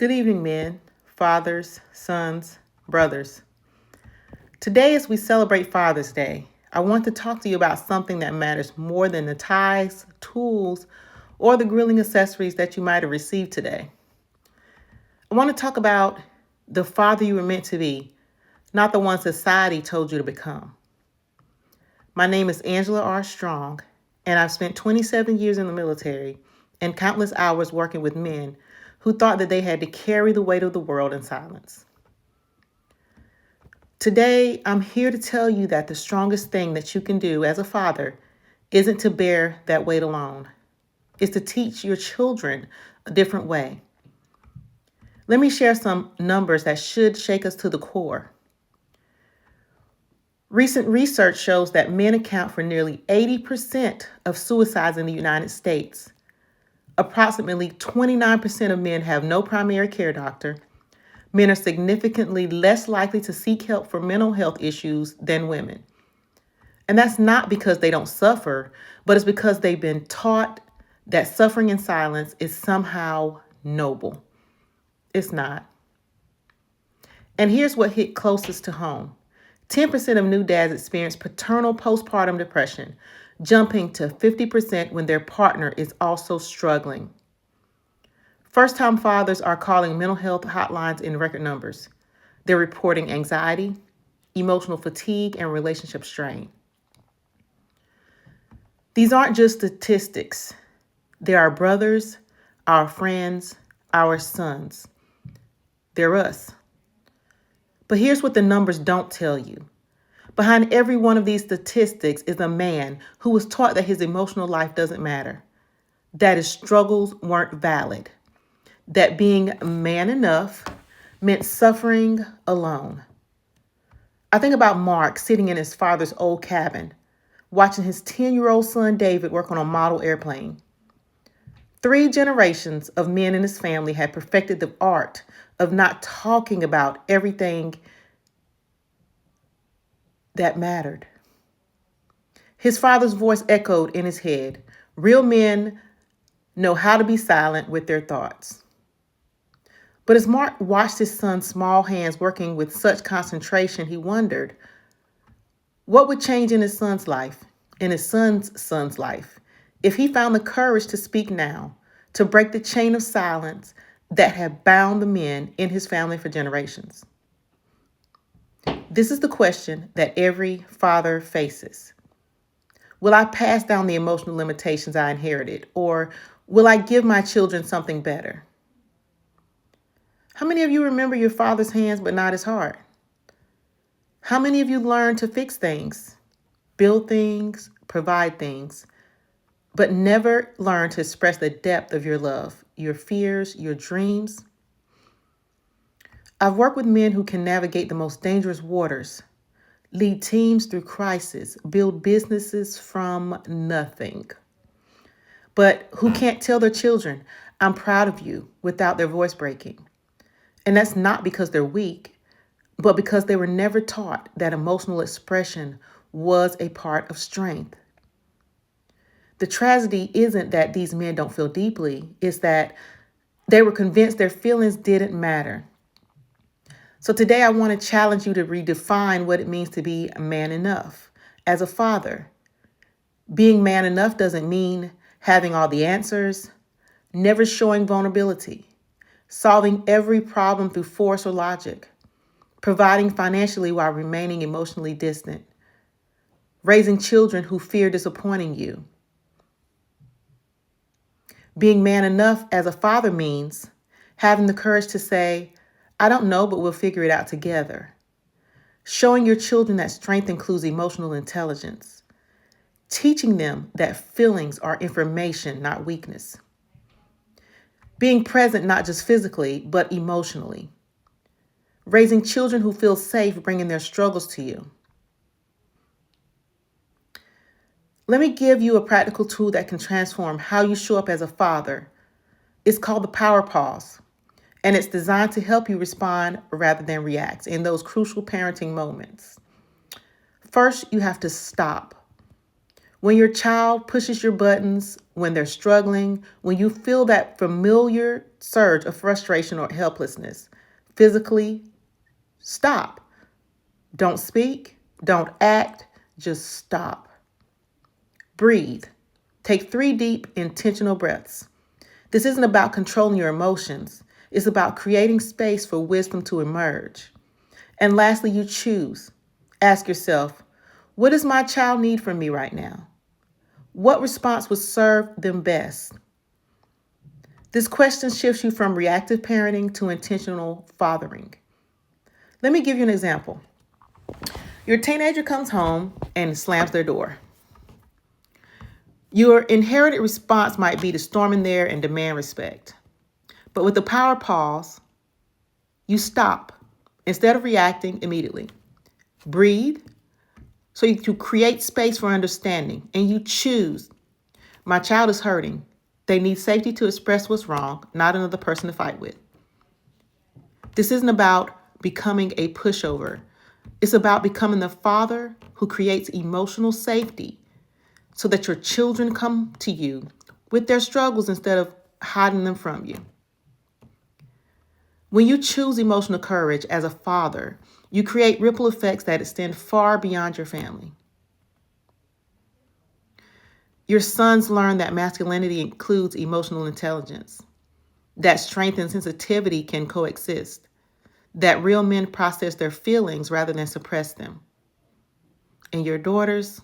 Good evening, men, fathers, sons, brothers. Today, as we celebrate Father's Day, I want to talk to you about something that matters more than the ties, tools, or the grilling accessories that you might have received today. I want to talk about the father you were meant to be, not the one society told you to become. My name is Angela R. Strong, and I've spent 27 years in the military and countless hours working with men who thought that they had to carry the weight of the world in silence. Today, I'm here to tell you that the strongest thing that you can do as a father isn't to bear that weight alone. It's to teach your children a different way. Let me share some numbers that should shake us to the core. Recent research shows that men account for nearly 80% of suicides in the United States. Approximately 29% of men have no primary care doctor. Men are significantly less likely to seek help for mental health issues than women. And that's not because they don't suffer, but it's because they've been taught that suffering in silence is somehow noble. It's not. And here's what hit closest to home. 10% of new dads experience paternal postpartum depression, jumping to 50% when their partner is also struggling. First-time fathers are calling mental health hotlines in record numbers. They're reporting anxiety, emotional fatigue, and relationship strain. These aren't just statistics. They're our brothers, our friends, our sons. They're us. But here's what the numbers don't tell you. Behind every one of these statistics is a man who was taught that his emotional life doesn't matter, that his struggles weren't valid, that being man enough meant suffering alone. I think about Mark sitting in his father's old cabin, watching his 10-year-old son David work on a model airplane. 3 generations of men in his family had perfected the art of not talking about everything that mattered. His father's voice echoed in his head. Real men know how to be silent with their thoughts. But as Mark watched his son's small hands working with such concentration, he wondered what would change in his son's life, in his son's life, if he found the courage to speak now, to break the chain of silence that had bound the men in his family for generations. This is the question that every father faces. Will I pass down the emotional limitations I inherited, or will I give my children something better? How many of you remember your father's hands but not his heart? How many of you learned to fix things, build things, provide things, but never learned to express the depth of your love, your fears, your dreams? I've worked with men who can navigate the most dangerous waters, lead teams through crisis, build businesses from nothing, but who can't tell their children, I'm proud of you, without their voice breaking. And that's not because they're weak, but because they were never taught that emotional expression was a part of strength. The tragedy isn't that these men don't feel deeply, it's that they were convinced their feelings didn't matter. So today I want to challenge you to redefine what it means to be man enough. As a father, being man enough doesn't mean having all the answers, never showing vulnerability, solving every problem through force or logic, providing financially while remaining emotionally distant, raising children who fear disappointing you. Being man enough as a father means having the courage to say, I don't know, but we'll figure it out together. Showing your children that strength includes emotional intelligence. Teaching them that feelings are information, not weakness. Being present not just physically, but emotionally. Raising children who feel safe bringing their struggles to you. Let me give you a practical tool that can transform how you show up as a father. It's called the power pause, and it's designed to help you respond rather than react in those crucial parenting moments. First, you have to stop. When your child pushes your buttons, when they're struggling, when you feel that familiar surge of frustration or helplessness, physically, stop. Don't speak, don't act, just stop. Breathe. Take 3 deep, intentional breaths. This isn't about controlling your emotions. It's about creating space for wisdom to emerge. And lastly, you choose. Ask yourself, what does my child need from me right now? What response would serve them best? This question shifts you from reactive parenting to intentional fathering. Let me give you an example. Your teenager comes home and slams their door. Your inherited response might be to storm in there and demand respect. But with the power pause, you stop instead of reacting immediately. Breathe so you to create space for understanding, and you choose. My child is hurting. They need safety to express what's wrong, not another person to fight with. This isn't about becoming a pushover. It's about becoming the father who creates emotional safety so that your children come to you with their struggles instead of hiding them from you. When you choose emotional courage as a father, you create ripple effects that extend far beyond your family. Your sons learn that masculinity includes emotional intelligence, that strength and sensitivity can coexist, that real men process their feelings rather than suppress them. And your daughters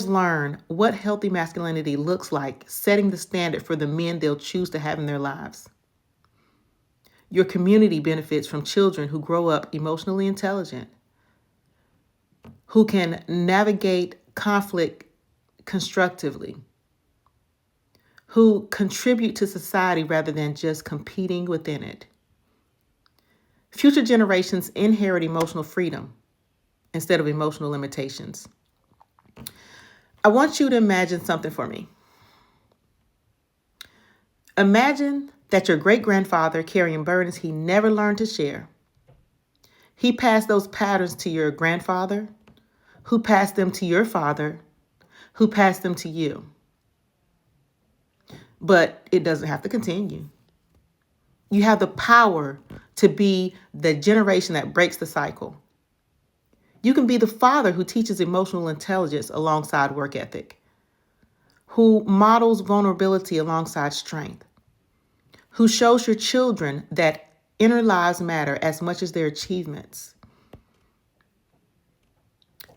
learn what healthy masculinity looks like, setting the standard for the men they'll choose to have in their lives. Your community benefits from children who grow up emotionally intelligent, who can navigate conflict constructively, who contribute to society rather than just competing within it. Future generations inherit emotional freedom instead of emotional limitations. I want you to imagine something for me. Imagine that your great-grandfather carrying burdens he never learned to share. He passed those patterns to your grandfather, who passed them to your father, who passed them to you. But it doesn't have to continue. You have the power to be the generation that breaks the cycle. You can be the father who teaches emotional intelligence alongside work ethic, who models vulnerability alongside strength, who shows your children that inner lives matter as much as their achievements.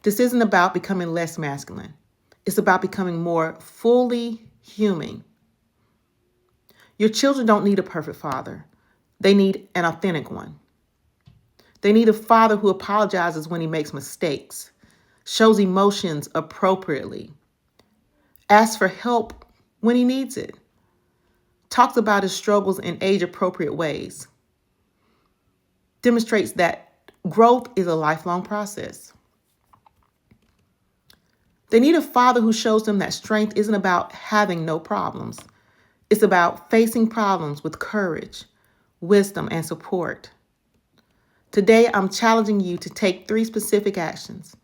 This isn't about becoming less masculine. It's about becoming more fully human. Your children don't need a perfect father. They need an authentic one. They need a father who apologizes when he makes mistakes, shows emotions appropriately, asks for help when he needs it, talks about his struggles in age-appropriate ways, demonstrates that growth is a lifelong process. They need a father who shows them that strength isn't about having no problems. It's about facing problems with courage, wisdom, and support. Today, I'm challenging you to take 3 specific actions.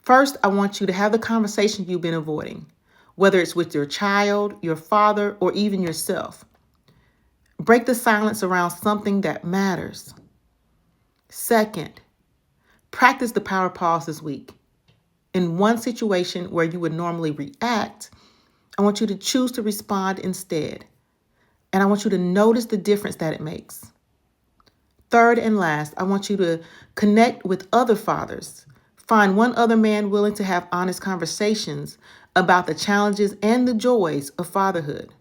First, I want you to have the conversation you've been avoiding, whether it's with your child, your father, or even yourself. Break the silence around something that matters. Second, practice the power pause this week. In one situation where you would normally react, I want you to choose to respond instead. And I want you to notice the difference that it makes. Third and last, I want you to connect with other fathers. Find one other man willing to have honest conversations about the challenges and the joys of fatherhood.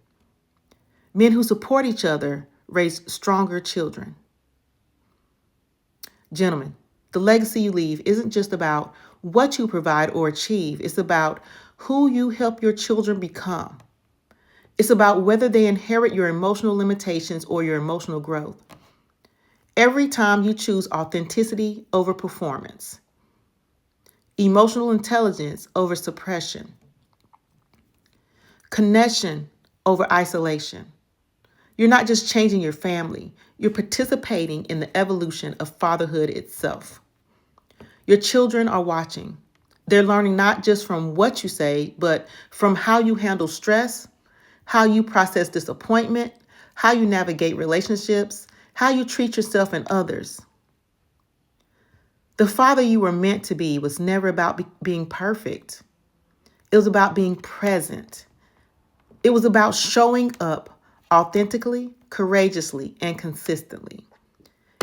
Men who support each other raise stronger children. Gentlemen, the legacy you leave isn't just about what you provide or achieve. It's about who you help your children become. It's about whether they inherit your emotional limitations or your emotional growth. Every time you choose authenticity over performance, emotional intelligence over suppression, connection over isolation, you're not just changing your family, you're participating in the evolution of fatherhood itself. Your children are watching. They're learning not just from what you say, but from how you handle stress, how you process disappointment, how you navigate relationships, how you treat yourself and others. The father you were meant to be was never about being perfect. It was about being present. It was about showing up authentically, courageously, and consistently.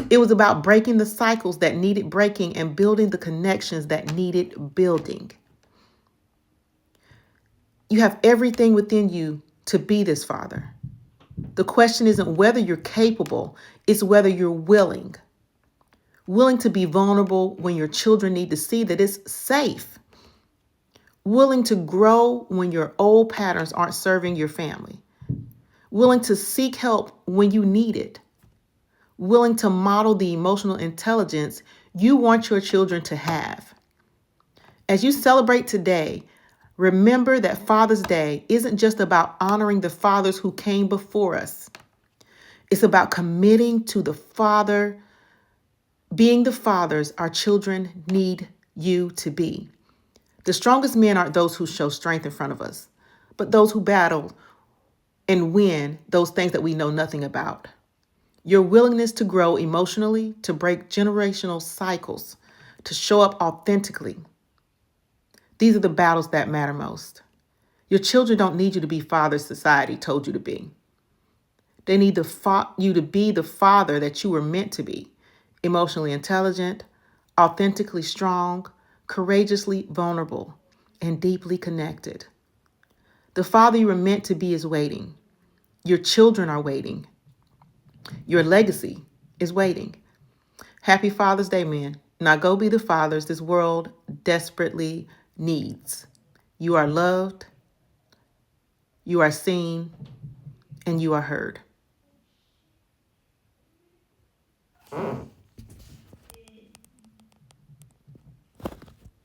It was about breaking the cycles that needed breaking and building the connections that needed building. You have everything within you to be this father. The question isn't whether you're capable, it's whether you're willing. Willing to be vulnerable when your children need to see that it's safe. Willing to grow when your old patterns aren't serving your family. Willing to seek help when you need it. Willing to model the emotional intelligence you want your children to have. As you celebrate today, remember that Father's Day isn't just about honoring the fathers who came before us. It's about committing to being the fathers our children need you to be. The strongest men aren't those who show strength in front of us, but those who battle and win those things that we know nothing about. Your willingness to grow emotionally, to break generational cycles, to show up authentically. These are the battles that matter most. Your children don't need you to be fathers society told you to be. They need you to be the father that you were meant to be. Emotionally intelligent, authentically strong, courageously vulnerable, and deeply connected. The father you were meant to be is waiting. Your children are waiting. Your legacy is waiting. Happy Father's Day, men. Now go be the fathers this world desperately needs. You are loved, you are seen, and you are heard.